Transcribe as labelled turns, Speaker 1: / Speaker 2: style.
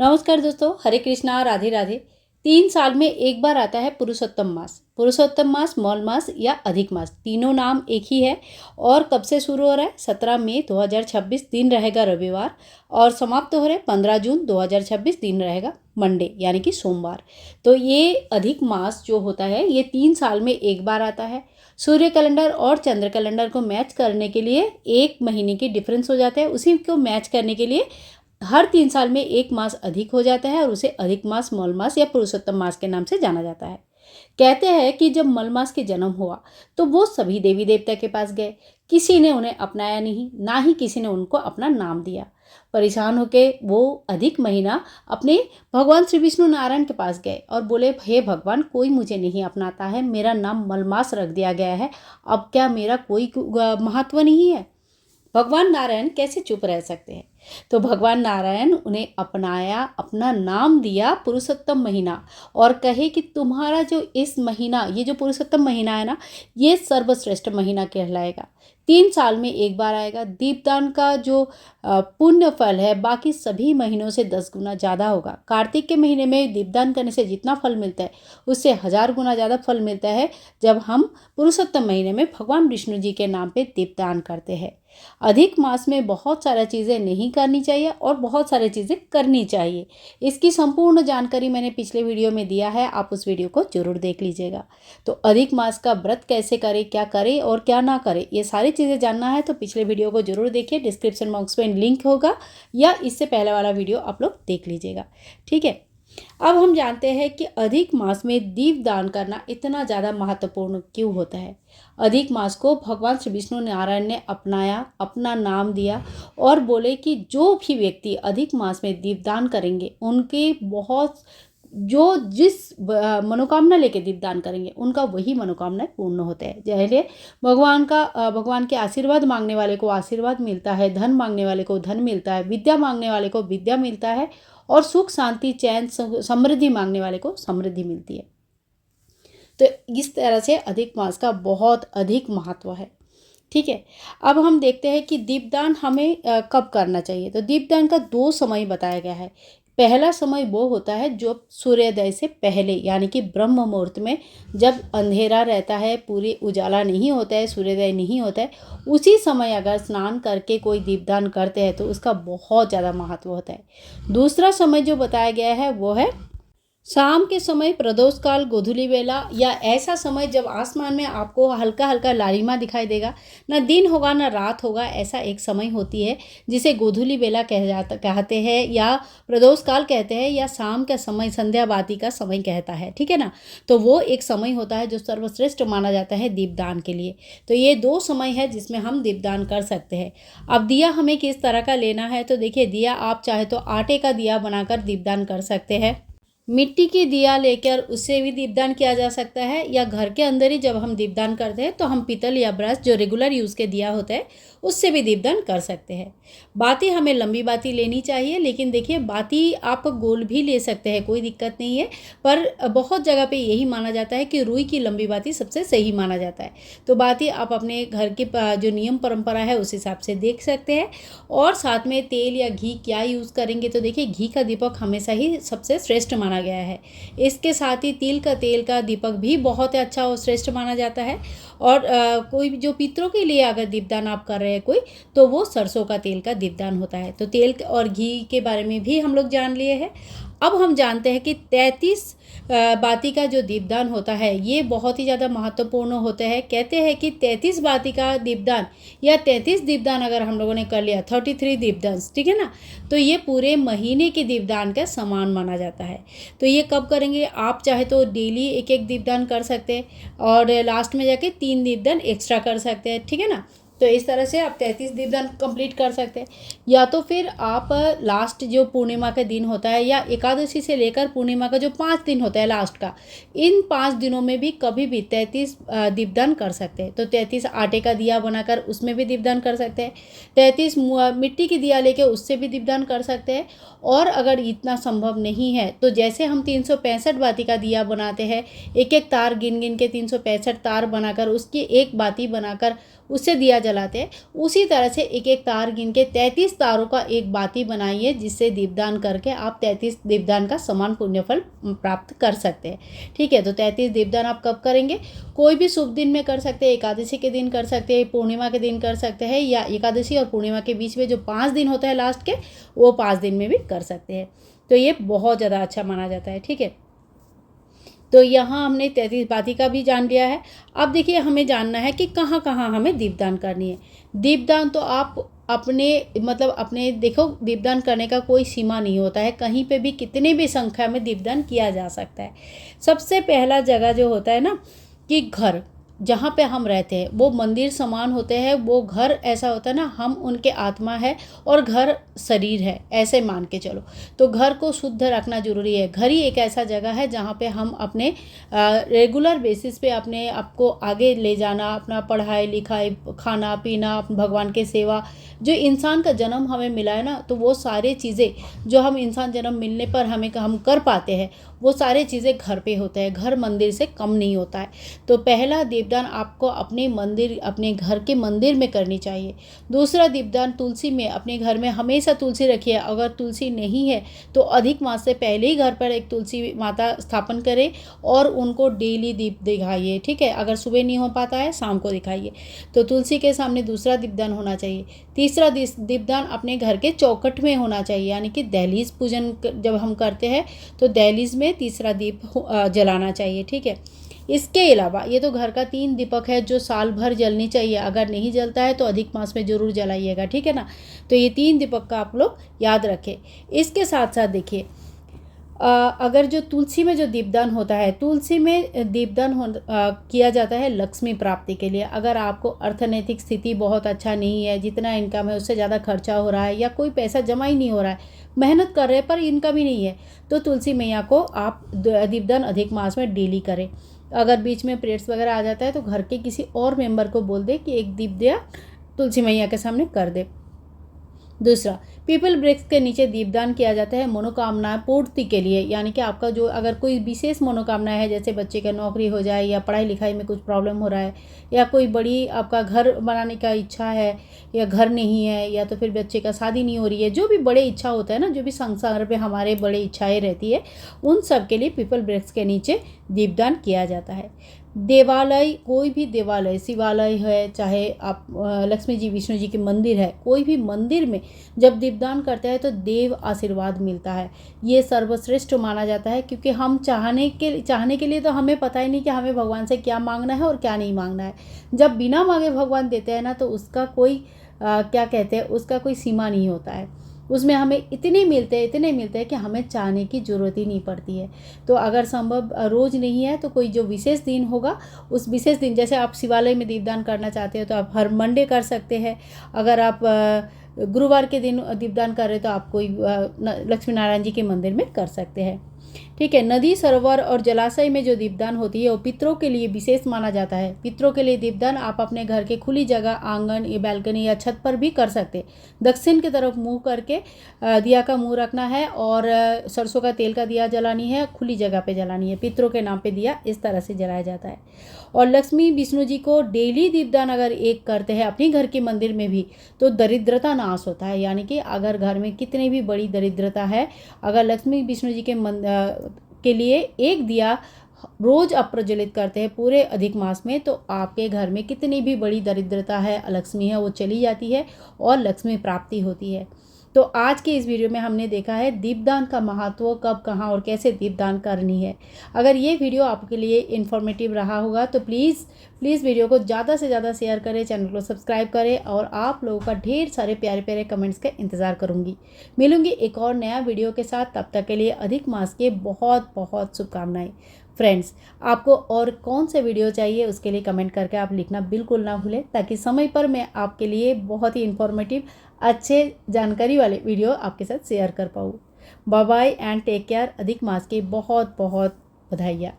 Speaker 1: नमस्कार दोस्तों, हरे कृष्णा, राधे राधे। 3 साल में एक बार आता है पुरुषोत्तम मास। पुरुषोत्तम मास, मौल मास या अधिक मास, तीनों नाम एक ही है। और कब से शुरू हो रहा है? 17 मई 2026 दिन रहेगा रविवार, और समाप्त हो रहे 15 जून 2026 दिन रहेगा मंडे यानी कि सोमवार। तो ये अधिक मास जो होता है ये 3 साल में एक बार आता है। सूर्य कैलेंडर और चंद्र कैलेंडर को मैच करने के लिए 1 महीने की डिफरेंस हो जाता है। उसी को मैच करने के लिए हर 3 साल में एक मास अधिक हो जाता है और उसे अधिक मास, मौल मास या पुरुषोत्तम मास के नाम से जाना जाता है। कहते हैं कि जब मल मास के जन्म हुआ तो वो सभी देवी देवता के पास गए। किसी ने उन्हें अपनाया नहीं, ना ही किसी ने उनको अपना नाम दिया। परेशान होके वो अधिक महीना अपने भगवान श्री विष्णु नारायण के पास गए और बोले, हे भगवान, कोई मुझे नहीं अपनाता है, मेरा नाम मलमास रख दिया गया है, अब क्या मेरा कोई महत्व नहीं है? भगवान नारायण कैसे चुप रह सकते हैं? तो भगवान नारायण उन्हें अपनाया, अपना नाम दिया पुरुषोत्तम महीना, और कहे कि तुम्हारा जो इस महीना, ये जो पुरुषोत्तम महीना है ना, ये सर्वश्रेष्ठ महीना कहलाएगा। 3 साल में एक बार आएगा। दीपदान का जो पुण्य फल है बाकी सभी महीनों से 10 गुना ज़्यादा होगा। कार्तिक के महीने में दीपदान करने से जितना फल मिलता है उससे 1000 गुना ज़्यादा फल मिलता है जब हम पुरुषोत्तम महीने में भगवान विष्णु जी के नाम पे दीपदान करते हैं। अधिक मास में बहुत सारी चीज़ें नहीं करनी चाहिए और बहुत सारी चीज़ें करनी चाहिए। इसकी संपूर्ण जानकारी मैंने पिछले वीडियो में दिया है, आप उस वीडियो को जरूर देख लीजिएगा। तो अधिक मास का व्रत कैसे करें, क्या करें और क्या ना करें, ये सारी चीज़ें जानना है तो पिछले वीडियो को जरूर देखिए। डिस्क्रिप्शन बॉक्स में लिंक होगा या इससे पहले वाला वीडियो आप लोग देख लीजिएगा। ठीक है, अब हम जानते हैं कि अधिक मास में दीपदान करना इतना ज़्यादा महत्वपूर्ण क्यों होता है। अधिक मास को भगवान श्री विष्णु नारायण ने अपनाया, अपना नाम दिया और बोले कि जो भी व्यक्ति अधिक मास में दीपदान करेंगे उनके बहुत जो जिस मनोकामना लेके दीपदान करेंगे उनका वही मनोकामना पूर्ण होता है। जैसे भगवान के आशीर्वाद मांगने वाले को आशीर्वाद मिलता है, धन मांगने वाले को धन मिलता है, विद्या मांगने वाले को विद्या मिलता है, और सुख शांति चैन समृद्धि मांगने वाले को समृद्धि मिलती है। तो इस तरह से अधिक मास का बहुत अधिक महत्व है। ठीक है, अब हम देखते हैं कि दीपदान हमें कब करना चाहिए। तो दीपदान का 2 समय बताया गया है। पहला समय वो होता है जो सूर्योदय से पहले यानी कि ब्रह्म मुहूर्त में, जब अंधेरा रहता है, पूरी उजाला नहीं होता है, सूर्योदय नहीं होता है, उसी समय अगर स्नान करके कोई दीपदान करते हैं तो उसका बहुत ज़्यादा महत्व होता है। दूसरा समय जो बताया गया है वो है शाम के समय, प्रदोष काल, गोधूली वेला, या ऐसा समय जब आसमान में आपको हल्का हल्का लालिमा दिखाई देगा, ना दिन होगा ना रात होगा, ऐसा एक समय होती है जिसे गोधूली वेला कहते हैं, या प्रदोष काल कहते हैं, या शाम का समय, संध्या बाती का समय कहता है। ठीक है ना, तो वो एक समय होता है जो सर्वश्रेष्ठ माना जाता है दीपदान के लिए। तो ये 2 समय है जिसमें हम दीपदान कर सकते हैं। अब दिया हमें किस तरह का लेना है, तो देखिए, दिया आप चाहे तो आटे का दिया बनाकर दीपदान कर सकते हैं, मिट्टी की दिया लेकर उससे भी दीपदान किया जा सकता है, या घर के अंदर ही जब हम दीपदान करते हैं तो हम पीतल या ब्रश जो रेगुलर यूज़ के दिया होता है उससे भी दीपदान कर सकते हैं। बाती हमें लंबी बाती लेनी चाहिए, लेकिन देखिए, बाती आप गोल भी ले सकते हैं, कोई दिक्कत नहीं है, पर बहुत जगह पे यही माना जाता है कि रुई की लंबी बाती सबसे सही माना जाता है। तो बाती आप अपने घर की जो नियम परंपरा है उस हिसाब से देख सकते हैं। और साथ में तेल या घी क्या यूज़ करेंगे, तो देखिए, घी का दीपक हमेशा ही सबसे श्रेष्ठ माना गया है। इसके साथ ही तिल का तेल का दीपक भी बहुत अच्छा और श्रेष्ठ माना जाता है। और कोई जो पितरों के लिए अगर दीपदान आप कर रहे हैं कोई, तो वो सरसों का तेल का दीपदान होता है। तो तेल और घी के बारे में भी हम लोग जान लिए हैं। अब हम जानते हैं कि 33 बाती का जो दीपदान होता है ये बहुत ही ज़्यादा महत्वपूर्ण होता है। कहते हैं कि 33 बाती का दीपदान या 33 दीपदान अगर हम लोगों ने कर लिया, 33 दीपदान, ठीक है ना, तो ये पूरे महीने के दीपदान का समान माना जाता है। तो ये कब करेंगे? आप चाहे तो डेली एक एक दीपदान कर सकते हैं और लास्ट में जाके 3 दीपदान एक्स्ट्रा कर सकते हैं। ठीक है ना, तो इस तरह से आप 33 दीपदान कंप्लीट कर सकते हैं। या तो फिर आप लास्ट जो पूर्णिमा का दिन होता है या एकादशी से लेकर पूर्णिमा का जो 5 दिन होता है लास्ट का, इन 5 दिनों में भी कभी भी 33 दीपदान कर सकते हैं। तो 33 आटे का दिया बनाकर उसमें भी दीपदान कर सकते हैं, 33 मिट्टी की दिया लेके उससे भी दीपदान कर सकते हैं। और अगर इतना संभव नहीं है तो जैसे हम 365 बाती का दिया बनाते हैं, एक एक तार गिन गिन के 365 तार बनाकर उसकी एक बाती बनाकर उससे दिया जलाते हैं, उसी तरह से एक एक तार गिन के 33 तारों का एक बाती बनाइए, जिससे दीपदान करके आप 33 दीपदान का समान पुण्यफल प्राप्त कर सकते हैं। ठीक है, तो 33 दीपदान आप कब करेंगे? कोई भी शुभ दिन में कर सकते हैं, एकादशी के दिन कर सकते हैं, पूर्णिमा के दिन कर सकते हैं, या एकादशी और पूर्णिमा के बीच में जो 5 दिन होते हैं लास्ट के, वो 5 दिन में भी कर सकते हैं। तो ये बहुत ज़्यादा अच्छा माना जाता है। ठीक है, तो यहाँ हमने 33 बाती का भी जान लिया है। अब देखिए, हमें जानना है कि कहाँ कहाँ हमें दीपदान करनी है। दीपदान तो आप अपने देखो, दीपदान करने का कोई सीमा नहीं होता है, कहीं पे भी कितने भी संख्या में दीपदान किया जा सकता है। सबसे पहला जगह जो होता है ना, कि घर जहाँ पे हम रहते हैं वो मंदिर समान होते हैं, वो घर ऐसा होता है ना, हम उनके आत्मा है और घर शरीर है, ऐसे मान के चलो। तो घर को शुद्ध रखना जरूरी है। घर ही एक ऐसा जगह है जहाँ पे हम अपने रेगुलर बेसिस पे अपने आपको आगे ले जाना, अपना पढ़ाई लिखाई, खाना पीना, भगवान के सेवा, जो इंसान का जन्म हमें मिला है ना, तो वो सारी चीज़ें जो हम इंसान जन्म मिलने पर हम कर पाते हैं, वो सारी चीज़ें घर पे होते हैं। घर मंदिर से कम नहीं होता है। तो पहला दीपदान आपको अपने घर के मंदिर में करनी चाहिए। दूसरा दीपदान तुलसी में, अपने घर में हमेशा तुलसी रखिए। अगर तुलसी नहीं है तो अधिक मास से पहले ही घर पर एक तुलसी माता स्थापन करें और उनको डेली दीप दिखाइए। ठीक है, अगर सुबह नहीं हो पाता है शाम को दिखाइए। तो तुलसी के सामने दूसरा दीपदान होना चाहिए। तीसरा दीपदान अपने घर के चौखट में होना चाहिए, यानी कि दहलीज पूजन जब हम करते हैं तो दहलीज में तीसरा दीप जलाना चाहिए। ठीक है, इसके अलावा ये तो घर का 3 दीपक है जो साल भर जलनी चाहिए। अगर नहीं जलता है तो अधिक मास में जरूर जलाइएगा। ठीक है ना, तो ये 3 दीपक का आप लोग याद रखें। इसके साथ साथ देखिए, अगर जो तुलसी में जो दीपदान होता है, तुलसी में दीपदान किया जाता है लक्ष्मी प्राप्ति के लिए। अगर आपको अर्थनैतिक स्थिति बहुत अच्छा नहीं है, जितना इनकम है उससे ज़्यादा खर्चा हो रहा है, या कोई पैसा जमा ही नहीं हो रहा है, मेहनत कर रहे हैं पर इनकम ही नहीं है, तो तुलसी मैया को आप दीपदान अधिक मास में डेली करें। अगर बीच में पीरियड्स वगैरह आ जाता है तो घर के किसी और मेंबर को बोल दे कि एक दीप दिया तुलसी मैया के सामने कर दे। दूसरा, पीपल वृक्ष के नीचे दीपदान किया जाता है मनोकामना पूर्ति के लिए, यानी कि आपका जो अगर कोई विशेष मनोकामना है, जैसे बच्चे का नौकरी हो जाए, या पढ़ाई लिखाई में कुछ प्रॉब्लम हो रहा है, या कोई बड़ी आपका घर बनाने का इच्छा है, या घर नहीं है, या तो फिर बच्चे का शादी नहीं हो रही है, जो भी बड़े इच्छा होता है ना, जो भी संसार पे हमारे बड़े इच्छाएं रहती है, उन सब के लिए पीपल वृक्ष के नीचे दीपदान किया जाता है। देवालय, कोई भी देवालय, शिवालय है, चाहे आप लक्ष्मी जी विष्णु जी के मंदिर है, कोई भी मंदिर में जब दीपदान करते हैं तो देव आशीर्वाद मिलता है। ये सर्वश्रेष्ठ माना जाता है, क्योंकि हम चाहने के लिए तो हमें पता ही नहीं कि हमें भगवान से क्या मांगना है और क्या नहीं मांगना है। जब बिना मांगे भगवान देते हैं ना, तो उसका कोई क्या कहते हैं, उसका कोई सीमा नहीं होता है। उसमें हमें इतने मिलते हैं कि हमें चाहने की ज़रूरत ही नहीं पड़ती है। तो अगर संभव रोज़ नहीं है तो कोई जो विशेष दिन होगा, उस विशेष दिन, जैसे आप शिवालय में दीपदान करना चाहते हो तो आप हर मंडे कर सकते हैं। अगर आप गुरुवार के दिन दीपदान कर रहे हो तो आप कोई लक्ष्मी नारायण जी के मंदिर में कर सकते हैं। ठीक है, नदी, सरोवर और जलाशय में जो दीपदान होती है वो पितरों के लिए विशेष माना जाता है। पितरों के लिए दीपदान आप अपने घर के खुली जगह, आंगन या बैल्कनी या छत पर भी कर सकते हैं। दक्षिण की तरफ मुंह करके दिया का मुंह रखना है और सरसों का तेल का दिया जलानी है, खुली जगह पे जलानी है। पितरों के नाम पे दिया इस तरह से जलाया जाता है। और लक्ष्मी विष्णु जी को डेली दीपदान अगर एक करते हैं अपने घर के मंदिर में भी, तो दरिद्रता नाश होता है। यानी कि अगर घर में कितनी भी बड़ी दरिद्रता है, अगर लक्ष्मी विष्णु जी के लिए एक दिया रोज आप प्रज्वलित करते हैं पूरे अधिक मास में, तो आपके घर में कितनी भी बड़ी दरिद्रता है, अलक्ष्मी है, वो चली जाती है और लक्ष्मी प्राप्ति होती है। तो आज के इस वीडियो में हमने देखा है दीपदान का महत्व, कब, कहाँ और कैसे दीपदान करनी है। अगर ये वीडियो आपके लिए इन्फॉर्मेटिव रहा होगा तो प्लीज़ वीडियो को ज़्यादा से ज़्यादा शेयर करें, चैनल को सब्सक्राइब करें, और आप लोगों का ढेर सारे प्यारे प्यारे कमेंट्स का इंतज़ार करूँगी। मिलूँगी एक और नया वीडियो के साथ, तब तक के लिए अधिक मास के बहुत बहुत शुभकामनाएं। फ्रेंड्स, आपको और कौन से वीडियो चाहिए उसके लिए कमेंट करके आप लिखना बिल्कुल ना भूलें, ताकि समय पर मैं आपके लिए बहुत ही इन्फॉर्मेटिव, अच्छे जानकारी वाले वीडियो आपके साथ शेयर कर पाऊँ। Bye bye and take care. अधिक मास की बहुत बहुत बधाइयाँ।